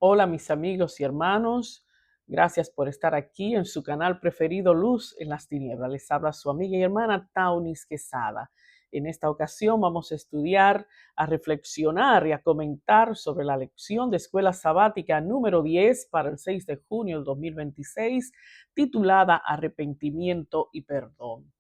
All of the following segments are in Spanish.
Hola mis amigos y hermanos, gracias por estar aquí en su canal preferido Luz en las Tinieblas. Les habla su amiga y hermana Taunis Quesada. En esta ocasión vamos a estudiar, a reflexionar y a comentar sobre la lección de Escuela Sabática número 10 para el 6 de junio del 2026, titulada Arrepentimiento y Perdón.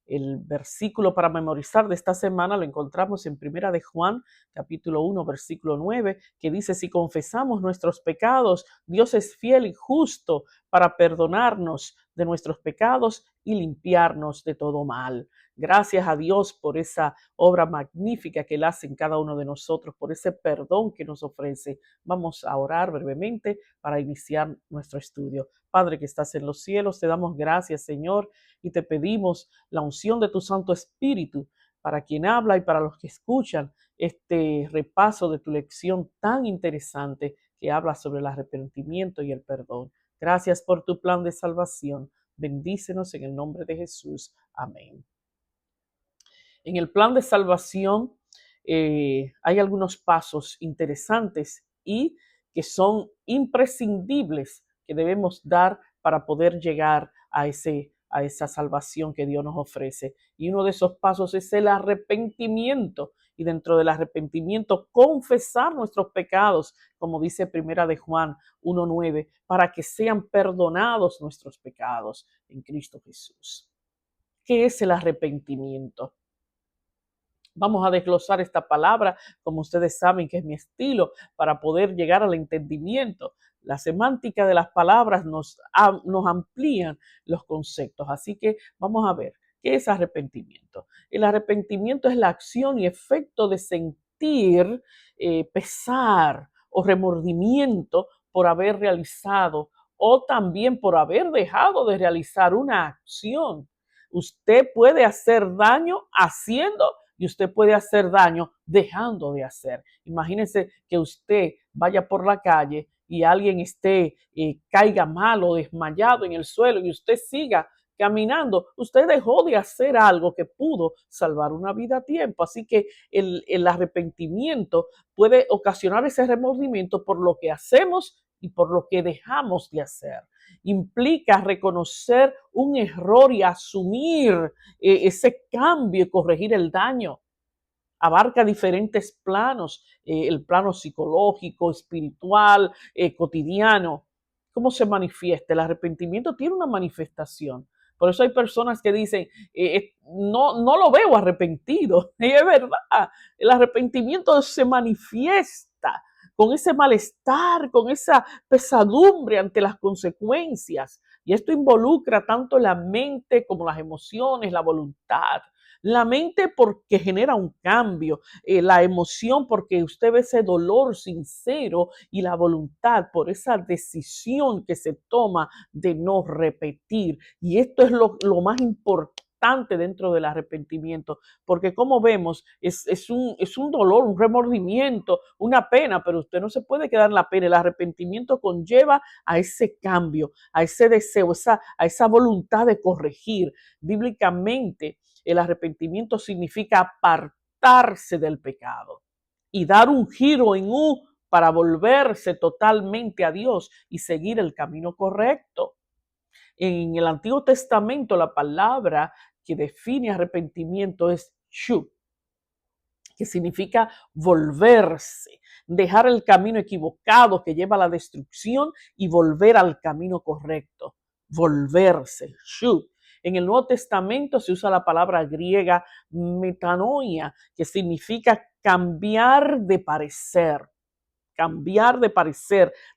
El versículo para memorizar de esta semana lo encontramos en Primera de Juan, capítulo 1, versículo 9, que dice: si confesamos nuestros pecados, Dios es fiel y justo para perdonarnos de nuestros pecados y limpiarnos de todo mal. Gracias a Dios por esa obra magnífica que Él hace en cada uno de nosotros, por ese perdón que nos ofrece. Vamos a orar brevemente para iniciar nuestro estudio. Padre que estás en los cielos, te damos gracias, Señor, y te pedimos la unción de tu Santo Espíritu para quien habla y para los que escuchan este repaso de tu lección tan interesante que habla sobre el arrepentimiento y el perdón. Gracias por tu plan de salvación. Bendícenos en el nombre de Jesús. Amén. En el plan de salvación hay algunos pasos interesantes y que son imprescindibles que debemos dar para poder llegar a esa salvación que Dios nos ofrece. Y uno de esos pasos es el arrepentimiento. Y dentro del arrepentimiento, confesar nuestros pecados, como dice Primera de Juan 1:9, para que sean perdonados nuestros pecados en Cristo Jesús. ¿Qué es el arrepentimiento? Vamos a desglosar esta palabra, como ustedes saben que es mi estilo, para poder llegar al entendimiento. La semántica de las palabras nos amplían los conceptos. Así que vamos a ver, ¿qué es arrepentimiento? El arrepentimiento es la acción y efecto de sentir pesar o remordimiento por haber realizado o también por haber dejado de realizar una acción. Usted puede hacer daño haciendo y usted puede hacer daño dejando de hacer. Imagínese que usted vaya por la calle y alguien caiga mal o desmayado en el suelo y usted siga caminando. Usted dejó de hacer algo que pudo salvar una vida a tiempo. Así que el arrepentimiento puede ocasionar ese remordimiento por lo que hacemos y por lo que dejamos de hacer. Implica reconocer un error y asumir ese cambio y corregir el daño. Abarca diferentes planos, el plano psicológico, espiritual, cotidiano. ¿Cómo se manifiesta? El arrepentimiento tiene una manifestación. Por eso hay personas que dicen, no lo veo arrepentido. Y es verdad, el arrepentimiento se manifiesta con ese malestar, con esa pesadumbre ante las consecuencias. Y esto involucra tanto la mente como las emociones, la voluntad. La mente porque genera un cambio, la emoción porque usted ve ese dolor sincero y la voluntad por esa decisión que se toma de no repetir. Y esto es lo más importante dentro del arrepentimiento, porque como vemos, es un dolor, un remordimiento, una pena, pero usted no se puede quedar en la pena. El arrepentimiento conlleva a ese cambio, a ese deseo, a esa voluntad de corregir. Bíblicamente, el arrepentimiento significa apartarse del pecado y dar un giro en U para volverse totalmente a Dios y seguir el camino correcto. En el Antiguo Testamento, la palabra que define arrepentimiento es shu, que significa volverse, dejar el camino equivocado que lleva a la destrucción y volver al camino correcto. Volverse, shu. En el Nuevo Testamento se usa la palabra griega metanoia, que significa cambiar de parecer,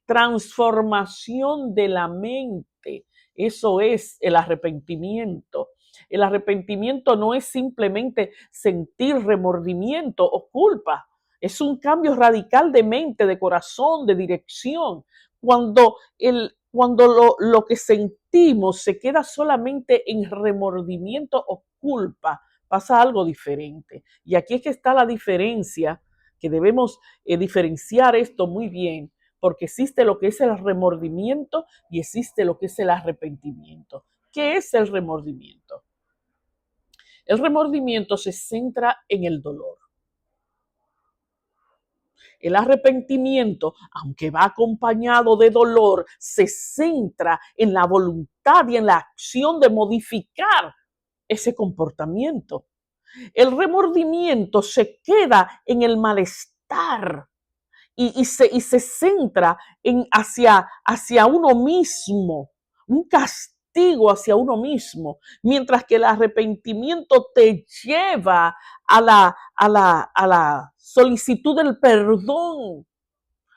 transformación de la mente. Eso es el arrepentimiento. El arrepentimiento no es simplemente sentir remordimiento o culpa. Es un cambio radical de mente, de corazón, de dirección. Cuando lo que sentimos se queda solamente en remordimiento o culpa, pasa algo diferente. Y aquí es que está la diferencia, que debemos diferenciar esto muy bien, porque existe lo que es el remordimiento y existe lo que es el arrepentimiento. ¿Qué es el remordimiento? El remordimiento se centra en el dolor. El arrepentimiento, aunque va acompañado de dolor, se centra en la voluntad y en la acción de modificar ese comportamiento. El remordimiento se queda en el malestar y se centra en hacia uno mismo, un castigo hacia uno mismo, mientras que el arrepentimiento te lleva a la solicitud del perdón.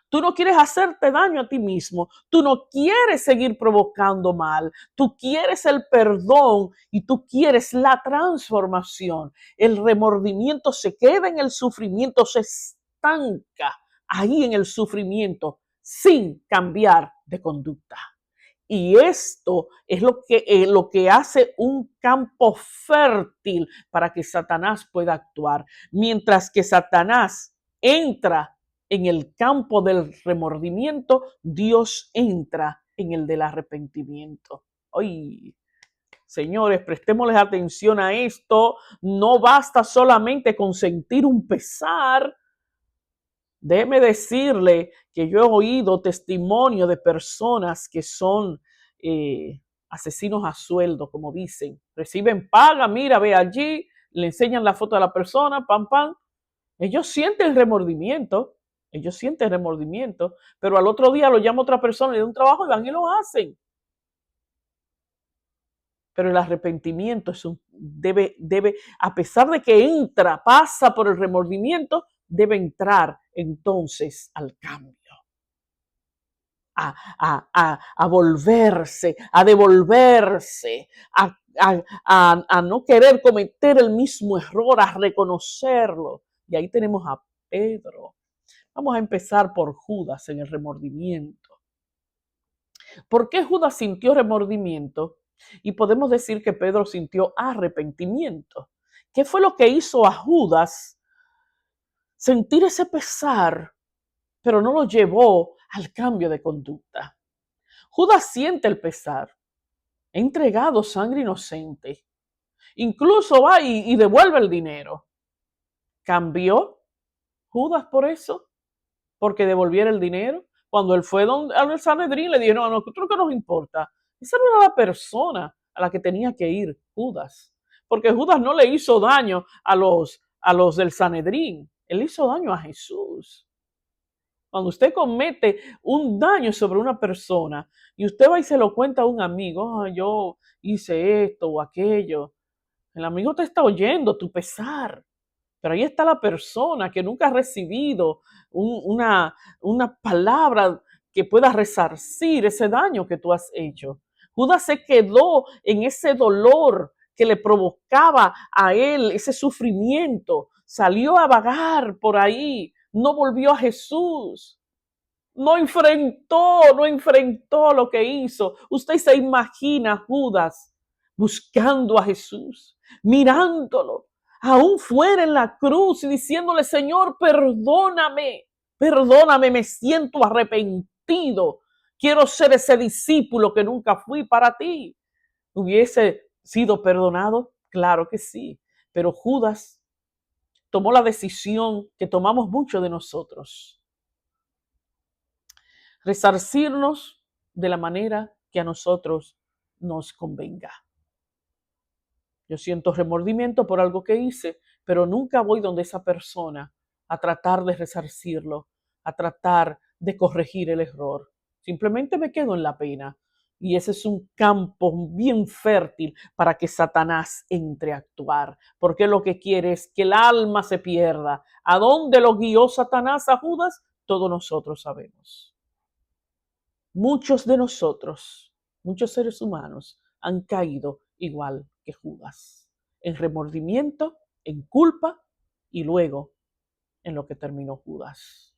Tú no quieres hacerte daño a ti mismo, tú no quieres seguir provocando mal, tú quieres el perdón y tú quieres la transformación. El remordimiento se queda en el sufrimiento, se estanca ahí en el sufrimiento sin cambiar de conducta. Y esto es lo que hace un campo fértil para que Satanás pueda actuar. Mientras que Satanás entra en el campo del remordimiento, Dios entra en el del arrepentimiento. Ay, señores, prestémosles atención a esto. No basta solamente con sentir un pesar. Déjeme decirle que yo he oído testimonio de personas que son asesinos a sueldo, como dicen. Reciben paga, mira, ve allí, le enseñan la foto de la persona, pam, pam. Ellos sienten remordimiento, pero al otro día lo llama otra persona, le da un trabajo y van y lo hacen. Pero el arrepentimiento debe, a pesar de que pasa por el remordimiento, debe entrar entonces al cambio, a volverse, a devolverse, a no querer cometer el mismo error, a reconocerlo. Y ahí tenemos a Pedro. Vamos a empezar por Judas en el remordimiento. ¿Por qué Judas sintió remordimiento? Y podemos decir que Pedro sintió arrepentimiento. ¿Qué fue lo que hizo a Judas sentir ese pesar, pero no lo llevó al cambio de conducta? Judas siente el pesar, ha entregado sangre inocente, incluso va y devuelve el dinero. ¿Cambió Judas por eso? ¿Porque devolviera el dinero? Cuando él fue al Sanedrín, le dijeron, a nosotros qué nos importa. Esa no era la persona a la que tenía que ir Judas. Porque Judas no le hizo daño a los del Sanedrín. Él hizo daño a Jesús. Cuando usted comete un daño sobre una persona y usted va y se lo cuenta a un amigo, yo hice esto o aquello, el amigo te está oyendo tu pesar. Pero ahí está la persona que nunca ha recibido una palabra que pueda resarcir ese daño que tú has hecho. Judas se quedó en ese dolor que le provocaba a él ese sufrimiento. Salió a vagar por ahí, no volvió a Jesús. No enfrentó lo que hizo. Usted se imagina a Judas buscando a Jesús, mirándolo, aún fuera en la cruz y diciéndole, Señor, perdóname, me siento arrepentido. Quiero ser ese discípulo que nunca fui para ti. ¿Hubiese sido perdonado? Claro que sí. Pero Judas tomó la decisión que tomamos muchos de nosotros. Resarcirnos de la manera que a nosotros nos convenga. Yo siento remordimiento por algo que hice, pero nunca voy donde esa persona a tratar de resarcirlo, a tratar de corregir el error. Simplemente me quedo en la pena. Y ese es un campo bien fértil para que Satanás entre a actuar, porque lo que quiere es que el alma se pierda. ¿A dónde lo guió Satanás a Judas? Todos nosotros sabemos. Muchos de nosotros, muchos seres humanos, han caído igual que Judas, en remordimiento, en culpa y luego en lo que terminó Judas.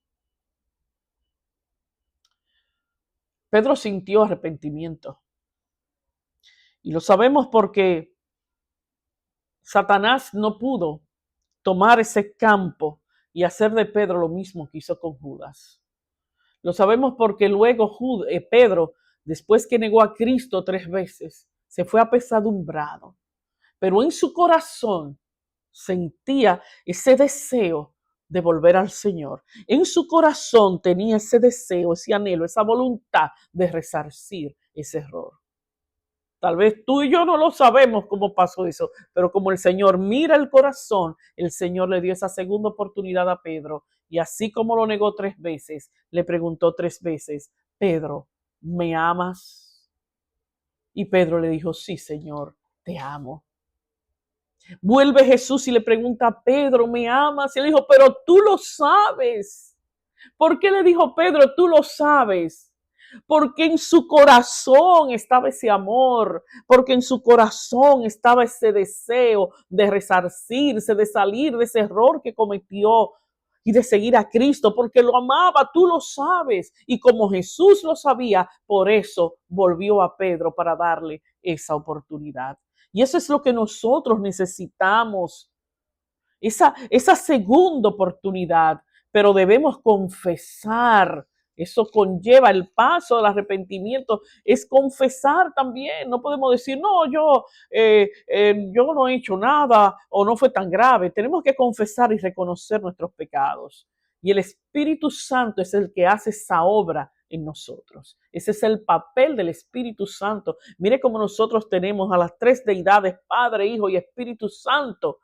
Pedro sintió arrepentimiento. Y lo sabemos porque Satanás no pudo tomar ese campo y hacer de Pedro lo mismo que hizo con Judas. Lo sabemos porque luego Pedro, después que negó a Cristo 3 veces, se fue apesadumbrado. Pero en su corazón sentía ese deseo de volver al Señor. En su corazón tenía ese deseo, ese anhelo, esa voluntad de resarcir ese error. Tal vez tú y yo no lo sabemos cómo pasó eso, pero como el Señor mira el corazón, el Señor le dio esa segunda oportunidad a Pedro. Y así como lo negó 3 veces, le preguntó 3 veces, Pedro, ¿me amas? Y Pedro le dijo, sí, Señor, te amo. Vuelve Jesús y le pregunta a Pedro, ¿me amas? Y él dijo, pero tú lo sabes. ¿Por qué le dijo Pedro, tú lo sabes? Porque en su corazón estaba ese amor, porque en su corazón estaba ese deseo de resarcirse, de salir de ese error que cometió y de seguir a Cristo, porque lo amaba, tú lo sabes. Y como Jesús lo sabía, por eso volvió a Pedro para darle esa oportunidad. Y eso es lo que nosotros necesitamos, esa segunda oportunidad, pero debemos confesar. Eso conlleva el paso del arrepentimiento, es confesar también. No podemos decir, no, yo no he hecho nada o no fue tan grave. Tenemos que confesar y reconocer nuestros pecados. Y el Espíritu Santo es el que hace esa obra en nosotros. Ese es el papel del Espíritu Santo. Mire cómo nosotros tenemos a las 3 deidades, Padre, Hijo y Espíritu Santo,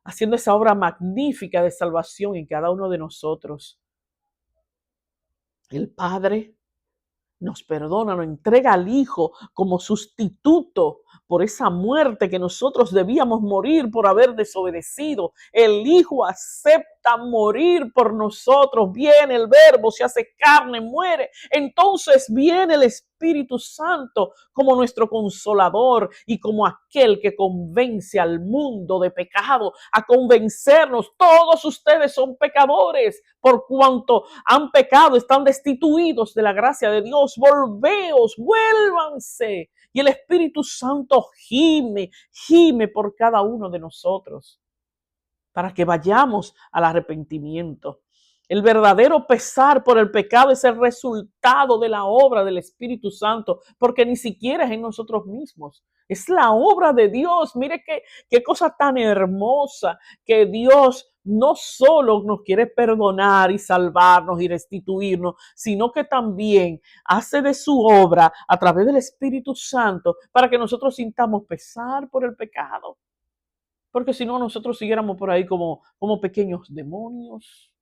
haciendo esa obra magnífica de salvación en cada uno de nosotros. El Padre nos perdona, nos entrega al Hijo como sustituto por esa muerte que nosotros debíamos morir por haber desobedecido. El Hijo acepta morir por nosotros. Viene el Verbo, se hace carne, muere. Entonces viene el Espíritu Santo como nuestro consolador y como aquel que convence al mundo de pecado, a convencernos. Todos ustedes son pecadores por cuanto han pecado, están destituidos de la gracia de Dios. Volveos, vuélvanse. Y el Espíritu Santo gime por cada uno de nosotros para que vayamos al arrepentimiento. El verdadero pesar por el pecado es el resultado de la obra del Espíritu Santo, porque ni siquiera es en nosotros mismos. Es la obra de Dios. Mire qué cosa tan hermosa, que Dios no solo nos quiere perdonar y salvarnos y restituirnos, sino que también hace de su obra a través del Espíritu Santo para que nosotros sintamos pesar por el pecado. Porque si no, nosotros siguiéramos por ahí como pequeños demonios.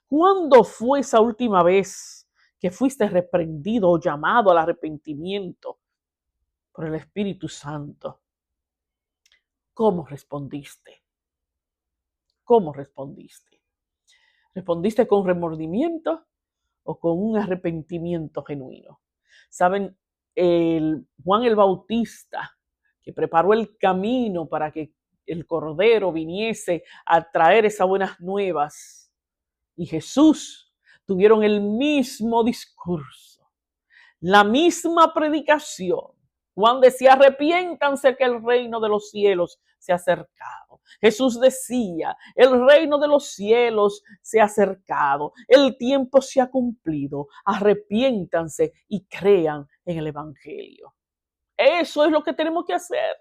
¿Cuándo fue esa última vez que fuiste reprendido o llamado al arrepentimiento por el Espíritu Santo? ¿Cómo respondiste? ¿Cómo respondiste? ¿Respondiste con remordimiento o con un arrepentimiento genuino? Saben, Juan el Bautista, que preparó el camino para que el Cordero viniese a traer esas buenas nuevas, y Jesús tuvieron el mismo discurso, la misma predicación. Juan decía, arrepiéntanse que el reino de los cielos se ha acercado. Jesús decía, el reino de los cielos se ha acercado, el tiempo se ha cumplido, arrepiéntanse y crean en el Evangelio. Eso es lo que tenemos que hacer,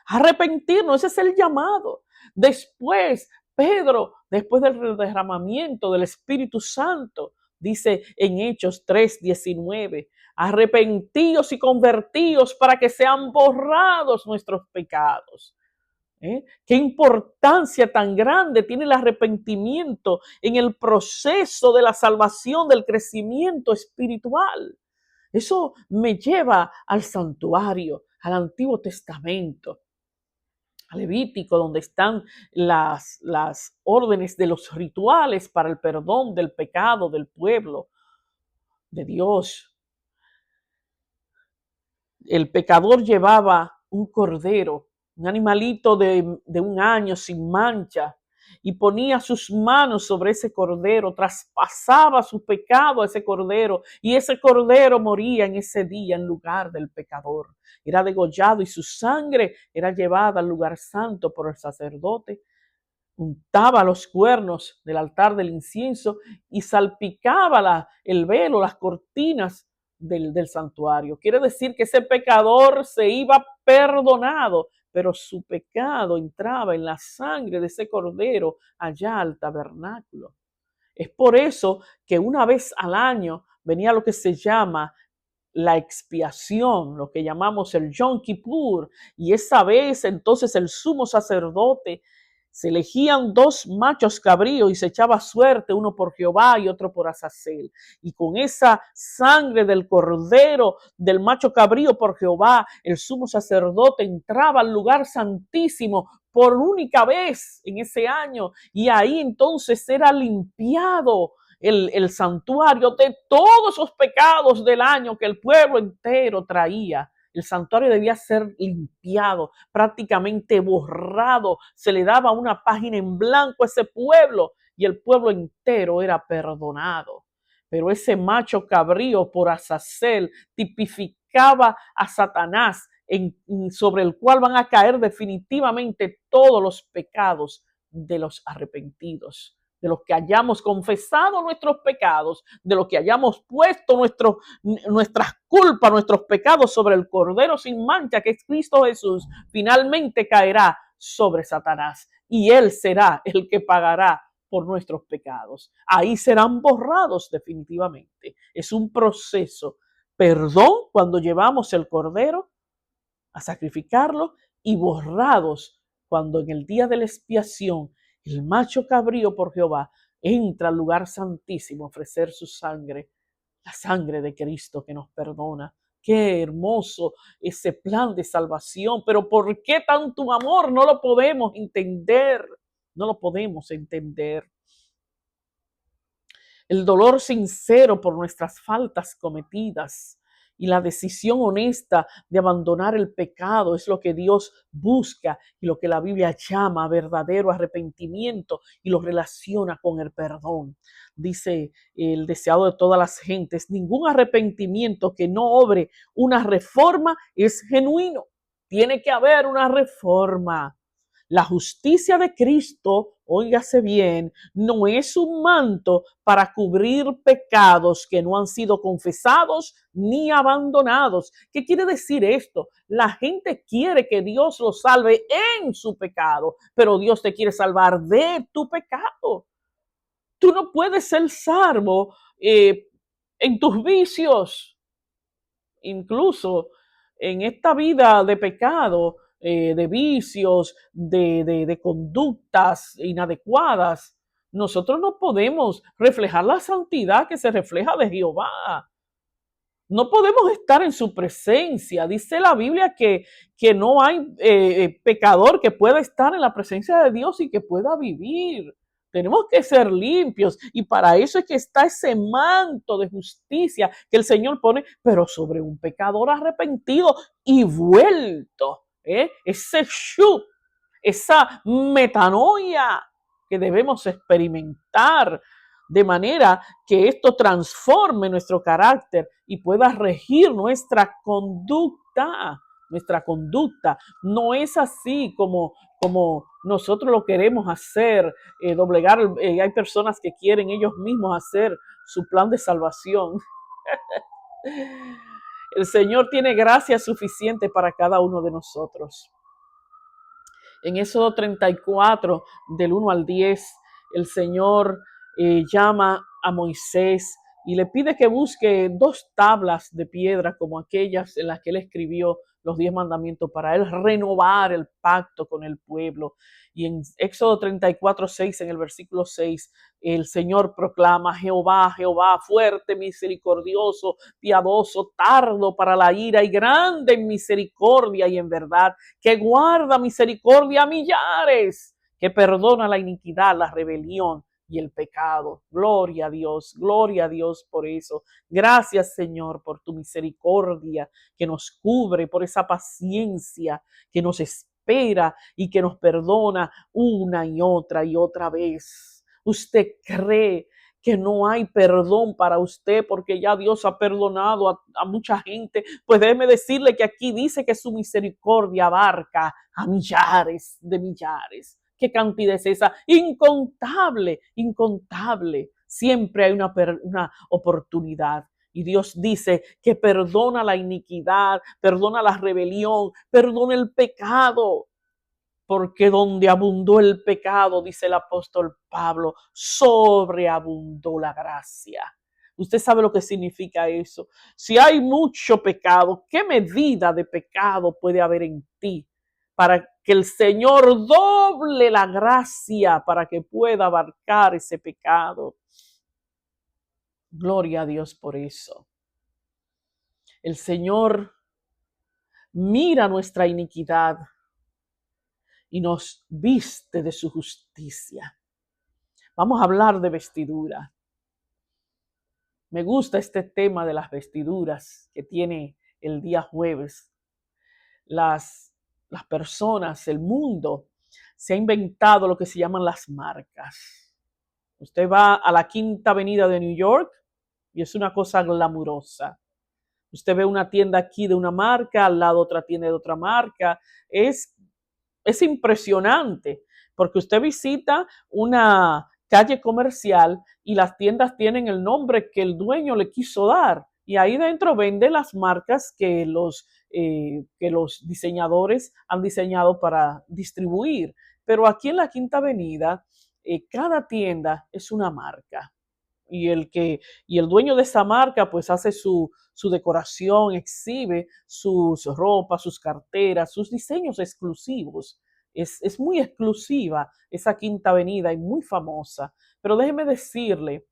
arrepentirnos, ese es el llamado. Después, Pedro, después del derramamiento del Espíritu Santo, dice en Hechos 3:19, arrepentíos y convertíos para que sean borrados nuestros pecados. Qué importancia tan grande tiene el arrepentimiento en el proceso de la salvación, del crecimiento espiritual. Eso me lleva al santuario, al Antiguo Testamento, al Levítico, donde están las órdenes de los rituales para el perdón del pecado del pueblo de Dios. El pecador llevaba un cordero, un animalito de 1 año sin mancha, y ponía sus manos sobre ese cordero, traspasaba su pecado a ese cordero, y ese cordero moría en ese día en lugar del pecador. Era degollado y su sangre era llevada al lugar santo por el sacerdote. Untaba los cuernos del altar del incienso y salpicaba el velo, las cortinas del santuario. Quiere decir que ese pecador se iba perdonado, pero su pecado entraba en la sangre de ese cordero allá al tabernáculo. Es por eso que una vez al año venía lo que se llama la expiación, lo que llamamos el Yom Kippur, y esa vez entonces el sumo sacerdote se elegían dos machos cabríos y se echaba suerte, uno por Jehová y otro por Azazel. Y con esa sangre del cordero, del macho cabrío por Jehová, el sumo sacerdote entraba al lugar santísimo por única vez en ese año, y ahí entonces era limpiado el santuario de todos esos pecados del año que el pueblo entero traía. El santuario debía ser limpiado, prácticamente borrado. Se le daba una página en blanco a ese pueblo y el pueblo entero era perdonado. Pero ese macho cabrío por Azazel tipificaba a Satanás, sobre el cual van a caer definitivamente todos los pecados de los arrepentidos, de los que hayamos confesado nuestros pecados, de los que hayamos puesto nuestras culpas, nuestros pecados sobre el Cordero sin mancha, que es Cristo Jesús, finalmente caerá sobre Satanás y él será el que pagará por nuestros pecados. Ahí serán borrados definitivamente. Es un proceso. Perdón cuando llevamos el Cordero a sacrificarlo y borrados cuando en el día de la expiación el macho cabrío por Jehová entra al lugar santísimo a ofrecer su sangre, la sangre de Cristo que nos perdona. Qué hermoso ese plan de salvación, pero ¿por qué tanto amor? No lo podemos entender, no lo podemos entender. El dolor sincero por nuestras faltas cometidas y la decisión honesta de abandonar el pecado es lo que Dios busca y lo que la Biblia llama verdadero arrepentimiento y lo relaciona con el perdón. Dice el deseado de todas las gentes, ningún arrepentimiento que no obre una reforma es genuino. Tiene que haber una reforma. La justicia de Cristo, óigase bien, no es un manto para cubrir pecados que no han sido confesados ni abandonados. ¿Qué quiere decir esto? La gente quiere que Dios lo salve en su pecado, pero Dios te quiere salvar de tu pecado. Tú no puedes ser salvo en tus vicios, incluso en esta vida de pecado, de vicios, de conductas inadecuadas. Nosotros no podemos reflejar la santidad que se refleja de Jehová. No podemos estar en su presencia. Dice la Biblia que no hay pecador que pueda estar en la presencia de Dios y que pueda vivir. Tenemos que ser limpios y para eso es que está ese manto de justicia que el Señor pone, pero sobre un pecador arrepentido y vuelto. Ese shut, esa metanoia que debemos experimentar de manera que esto transforme nuestro carácter y pueda regir nuestra conducta. Nuestra conducta no es así como nosotros lo queremos hacer, doblegar. Hay personas que quieren ellos mismos hacer su plan de salvación. El Señor tiene gracia suficiente para cada uno de nosotros. En Éxodo 34, del 1 al 10, el Señor llama a Moisés y le pide que busque 2 tablas de piedra como aquellas en las que él escribió los 10 mandamientos para él renovar el pacto con el pueblo. Y en Éxodo 34, 6, en el versículo 6, el Señor proclama: Jehová, Jehová, fuerte, misericordioso, piadoso, tardo para la ira y grande en misericordia y en verdad, que guarda misericordia a millares, que perdona la iniquidad, la rebelión y el pecado. Gloria a Dios por eso. Gracias, Señor, por tu misericordia que nos cubre, por esa paciencia que nos espera y que nos perdona una y otra vez. Usted cree que no hay perdón para usted porque ya Dios ha perdonado a mucha gente, pues déjeme decirle que aquí dice que su misericordia abarca a millares de millares. ¿Qué cantidad es esa? Incontable, incontable. Siempre hay una oportunidad. Y Dios dice que perdona la iniquidad, perdona la rebelión, perdona el pecado. Porque donde abundó el pecado, dice el apóstol Pablo, sobreabundó la gracia. Usted sabe lo que significa eso. Si hay mucho pecado, ¿qué medida de pecado puede haber en ti para que el Señor doble la gracia para que pueda abarcar ese pecado? Gloria a Dios por eso. El Señor mira nuestra iniquidad y nos viste de su justicia. Vamos a hablar de vestidura. Me gusta este tema de las vestiduras que tiene el día jueves. Las personas, el mundo, se ha inventado lo que se llaman las marcas. Usted va a la Quinta Avenida de New York y es una cosa glamurosa. Usted ve una tienda aquí de una marca, al lado otra tienda de otra marca. Es impresionante porque usted visita una calle comercial y las tiendas tienen el nombre que el dueño le quiso dar y ahí dentro vende las marcas que los diseñadores han diseñado para distribuir. Pero aquí en la Quinta Avenida, cada tienda es una marca. Y el dueño de esa marca pues hace su decoración, exhibe sus ropas, sus carteras, sus diseños exclusivos. Es muy exclusiva esa Quinta Avenida y muy famosa. Pero déjeme decirle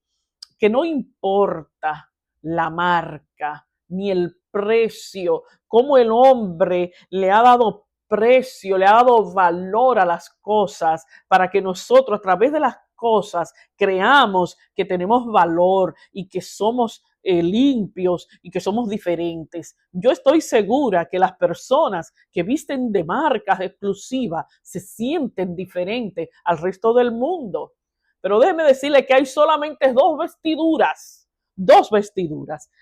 que no importa la marca ni el precio, cómo el hombre le ha dado precio, le ha dado valor a las cosas para que nosotros a través de las cosas creamos que tenemos valor y que somos limpios y que somos diferentes. Yo estoy segura que las personas que visten de marcas exclusivas se sienten diferentes al resto del mundo. Pero déjeme decirle que hay solamente dos vestiduras.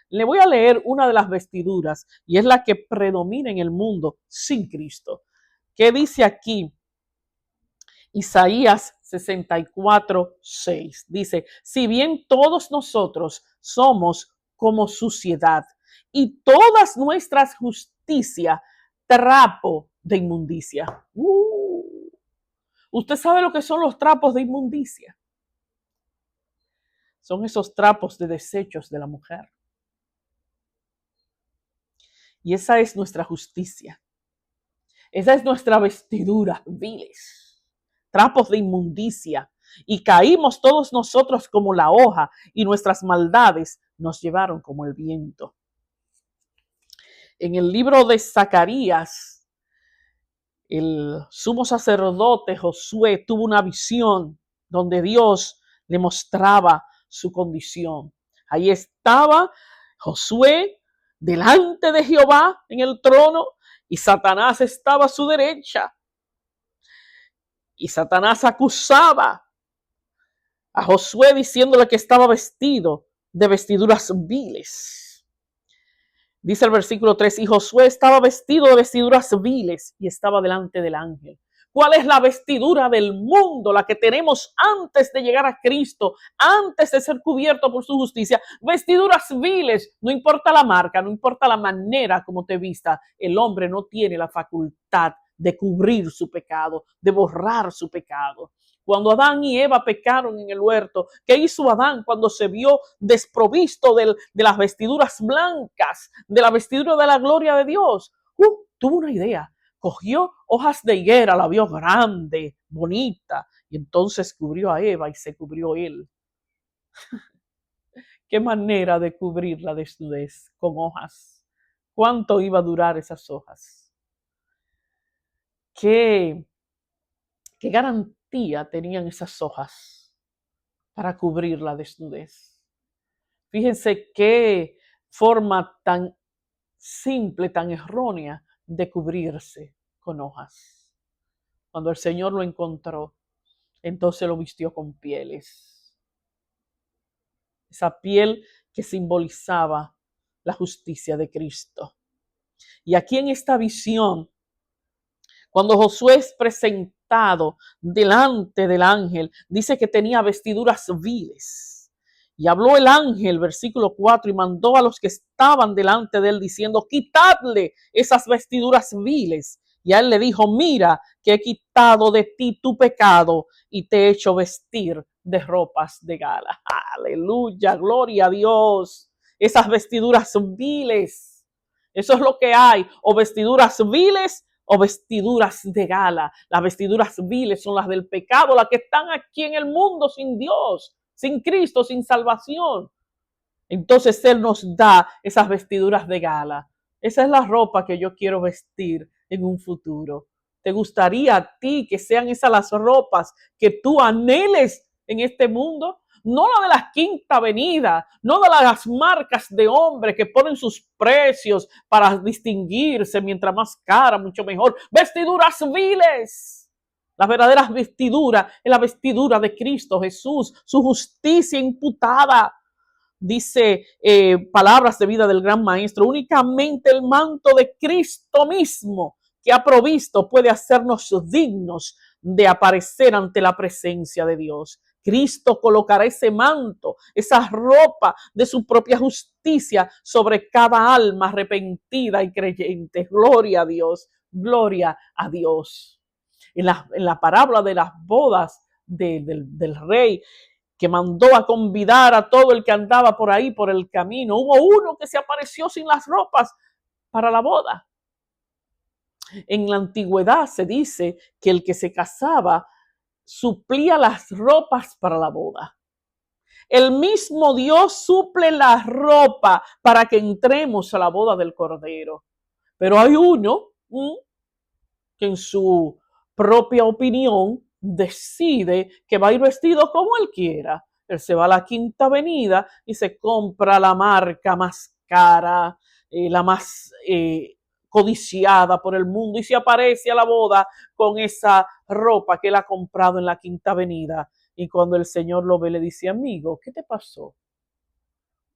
Le voy a leer una de las vestiduras y es la que predomina en el mundo sin Cristo. ¿Qué dice aquí? Isaías 64:6 dice: si bien todos nosotros somos como suciedad y todas nuestras justicias trapo de inmundicia. ¿Usted sabe lo que son los trapos de inmundicia? Son esos trapos de desechos de la mujer. Y esa es nuestra justicia. Esa es nuestra vestidura, viles, trapos de inmundicia. Y caímos todos nosotros como la hoja y nuestras maldades nos llevaron como el viento. En el libro de Zacarías, el sumo sacerdote Josué tuvo una visión donde Dios le mostraba su condición. Ahí estaba Josué delante de Jehová en el trono y Satanás estaba a su derecha. Y Satanás acusaba a Josué diciéndole que estaba vestido de vestiduras viles. Dice el versículo 3, y Josué estaba vestido de vestiduras viles y estaba delante del ángel. ¿Cuál es la vestidura del mundo? La que tenemos antes de llegar a Cristo, antes de ser cubierto por su justicia. Vestiduras viles, no importa la marca, no importa la manera como te vista. El hombre no tiene la facultad de cubrir su pecado, de borrar su pecado. Cuando Adán y Eva pecaron en el huerto, ¿qué hizo Adán cuando se vio desprovisto de las vestiduras blancas, de la vestidura de la gloria de Dios? Tuvo una idea. Cogió hojas de higuera, la vio grande, bonita, y entonces cubrió a Eva y se cubrió él. ¿Qué manera de cubrir la desnudez? Con hojas. ¿Cuánto iba a durar esas hojas? ¿Qué garantía tenían esas hojas para cubrir la desnudez? Fíjense qué forma tan simple, tan errónea de cubrirse con hojas. Cuando el Señor lo encontró, entonces lo vistió con pieles. Esa piel que simbolizaba la justicia de Cristo. Y aquí en esta visión, cuando Josué es presentado delante del ángel, dice que tenía vestiduras viles. Y habló el ángel, versículo 4, y mandó a los que estaban delante de él diciendo, quitadle esas vestiduras viles. Y a él le dijo, mira que he quitado de ti tu pecado y te he hecho vestir de ropas de gala. Aleluya, gloria a Dios. Esas vestiduras viles. Eso es lo que hay, o vestiduras viles o vestiduras de gala. Las vestiduras viles son las del pecado, las que están aquí en el mundo sin Dios, sin Cristo, sin salvación. Entonces Él nos da esas vestiduras de gala. Esa es la ropa que yo quiero vestir en un futuro. ¿Te gustaría a ti que sean esas las ropas que tú anheles en este mundo? No la de la quinta avenida, no de las marcas de hombres que ponen sus precios para distinguirse, mientras más cara, mucho mejor. Vestiduras viles. La verdadera vestidura es la vestidura de Cristo Jesús, su justicia imputada. Dice palabras de vida del gran maestro, únicamente el manto de Cristo mismo que ha provisto puede hacernos dignos de aparecer ante la presencia de Dios. Cristo colocará ese manto, esa ropa de su propia justicia sobre cada alma arrepentida y creyente. Gloria a Dios, gloria a Dios. En la parábola de las bodas del rey, que mandó a convidar a todo el que andaba por ahí, por el camino, hubo uno que se apareció sin las ropas para la boda. En la antigüedad se dice que el que se casaba suplía las ropas para la boda. El mismo Dios suple la ropa para que entremos a la boda del Cordero. Pero hay uno que en su propia opinión decide que va a ir vestido como él quiera. Él se va a la Quinta Avenida y se compra la marca más cara, la más codiciada por el mundo, y se aparece a la boda con esa ropa que él ha comprado en la Quinta Avenida. Y cuando el Señor lo ve, le dice, amigo, ¿qué te pasó?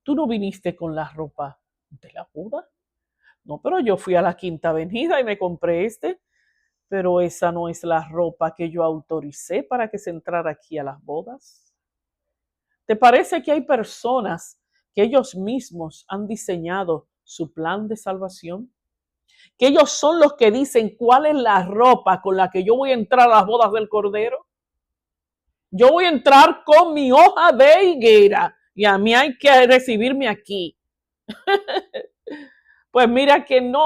¿Tú no viniste con la ropa de la boda? No, pero yo fui a la Quinta Avenida y me compré pero esa no es la ropa que yo autoricé para que se entrara aquí a las bodas. ¿Te parece que hay personas que ellos mismos han diseñado su plan de salvación? Que ellos son los que dicen cuál es la ropa con la que yo voy a entrar a las bodas del Cordero. Yo voy a entrar con mi hoja de higuera y a mí hay que recibirme aquí. Pues mira que no.